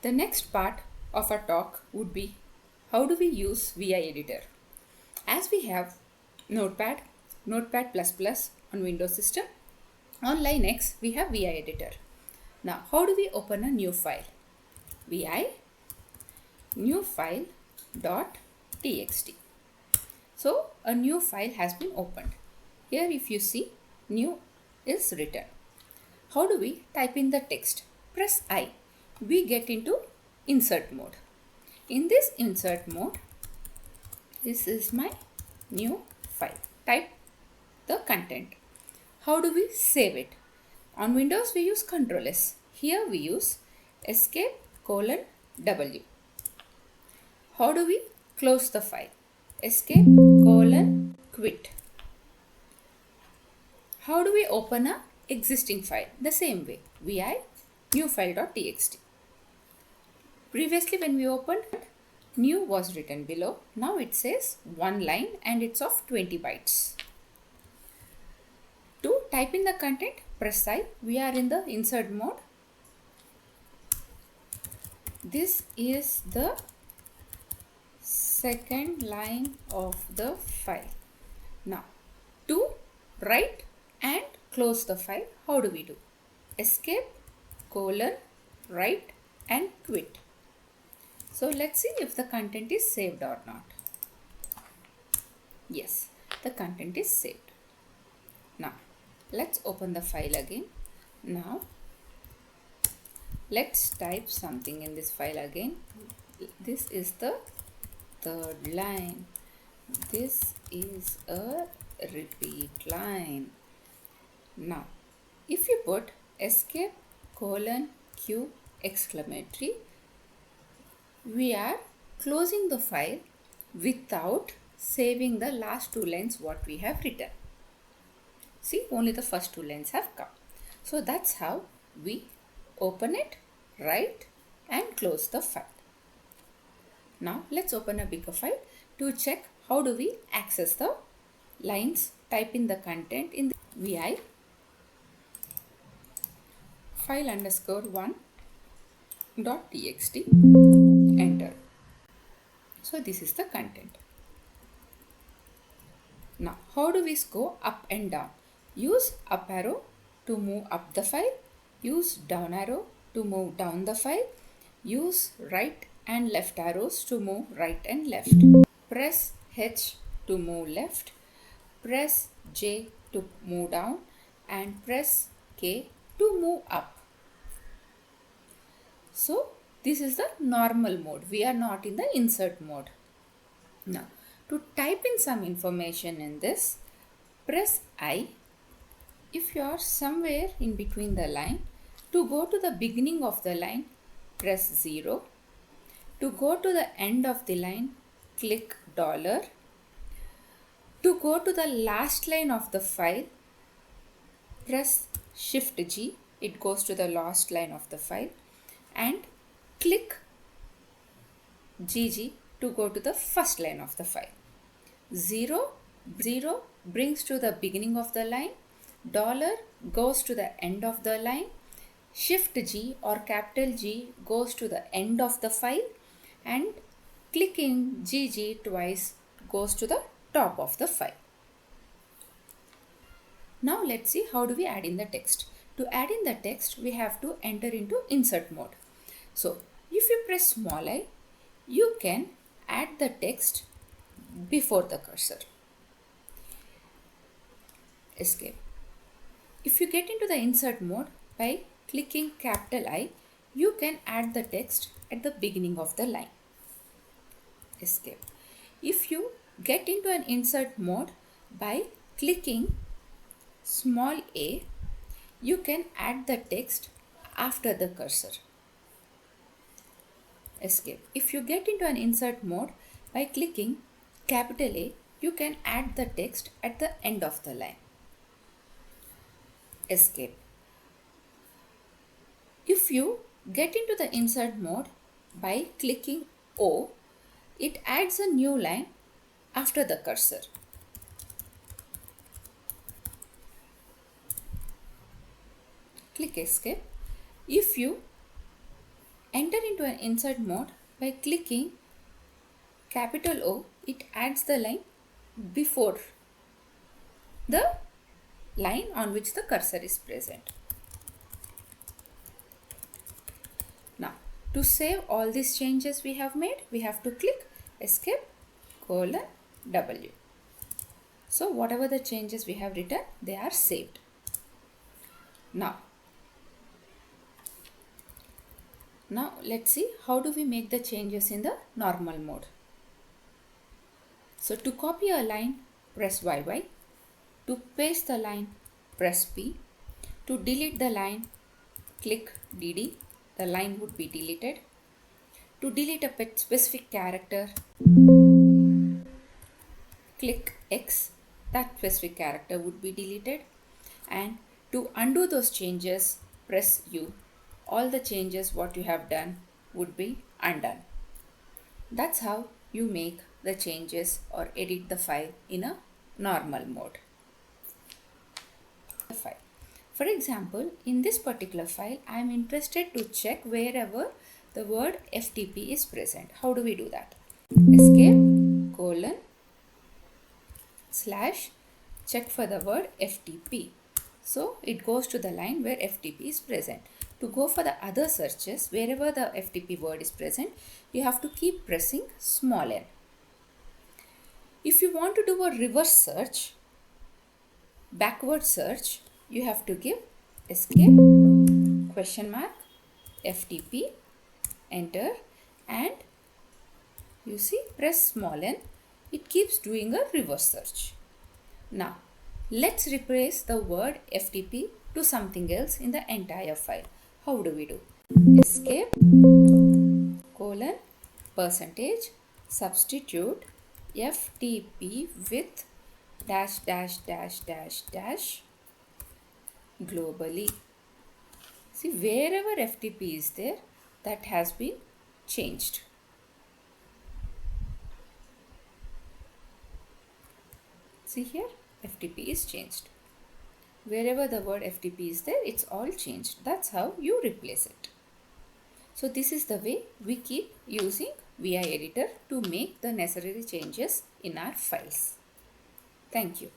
The next part of our talk would be how do we use VI editor. As we have Notepad, Notepad++ on Windows system, on Linux we have VI editor. Now how do we open a new file? VI new file .txt. So a new file has been opened. Here if you see, new is written. How do we type in the text? Press I. We get into insert mode. In this insert mode, this is my new file. Type the content. How do we save it? On Windows we use Ctrl S. Here we use Escape:W. How do we close the file? Escape:quit. How do we open a existing file? The same way. Vi new file.txt. Previously when we opened, new was written below. Now it says one line and it's of 20 bytes. To type in the content, press I. We are in the insert mode. This is the second line of the file. Now, to write and close the file, how do we do? Escape:write and quit. So let's see if the content is saved or not. Yes, the content is saved. Now, let's open the file again. Now, let's type something in this file again. This is the third line. This is a repeat line. Now, if you put Escape:Q exclamatory, we are closing the file without saving the last two lines what we have written. See, only the first two lines have come. So that's how we open it, write and close the file. Now let's open a bigger file to check how do we access the lines, type in the content in the VI file_1.txt, enter. So this is the content. Now how do we go up and down? Use up arrow to move up the file, use down arrow to move down the file, use right and left arrows to move right and left. Press H to move left, press J to move down and press K to move up. So this is the normal mode. We are not in the insert mode. Now to type in some information in this, press I. If you are somewhere in between the line, to go to the beginning of the line, press 0. To go to the end of the line, click $. To go to the last line of the file, press Shift G. It goes to the last line of the file and click GG to go to the first line of the file. 0 brings to the beginning of the line, $ goes to the end of the line, Shift G or capital G goes to the end of the file and clicking GG twice goes to the top of the file. Now let's see how do we add in the text. To add in the text, we have to enter into insert mode. So if you press small I, you can add the text before the cursor. Escape. If you get into the insert mode by clicking capital I, you can add the text at the beginning of the line. Escape. If you get into an insert mode by clicking small a, you can add the text after the cursor. Escape. If you get into an insert mode by clicking capital A, you can add the text at the end of the line. Escape. If you get into the insert mode by clicking O, it adds a new line after the cursor. Click Escape. If you Enter into an insert mode by clicking capital O. It adds the line before the line on which the cursor is present. Now, to save all these changes we have made, we have to click escape :W. So whatever the changes we have written, they are saved. Now let's see how do we make the changes in the normal mode. So to copy a line, press YY. To paste the line, press P. To delete the line, click DD. The line would be deleted. To delete a specific character, click X. That specific character would be deleted. And to undo those changes, press U. All the changes what you have done would be undone. That's how you make the changes or edit the file in a normal mode. For example, in this particular file, I am interested to check wherever the word FTP is present. How do we do that? Escape / check for the word FTP. So it goes to the line where FTP is present. To go for the other searches, wherever the FTP word is present, you have to keep pressing small n. If you want to do a reverse search, backward search, you have to give escape $FTP, enter, and you see, press small n. It keeps doing a reverse search. Now, let's replace the word FTP to something else in the entire file. How do we do? Escape % substitute FTP with -- globally. See, wherever FTP is there, that has been changed. See here, FTP is changed. Wherever the word FTP is there, it's all changed. That's how you replace it. So this is the way we keep using VI Editor to make the necessary changes in our files. Thank you.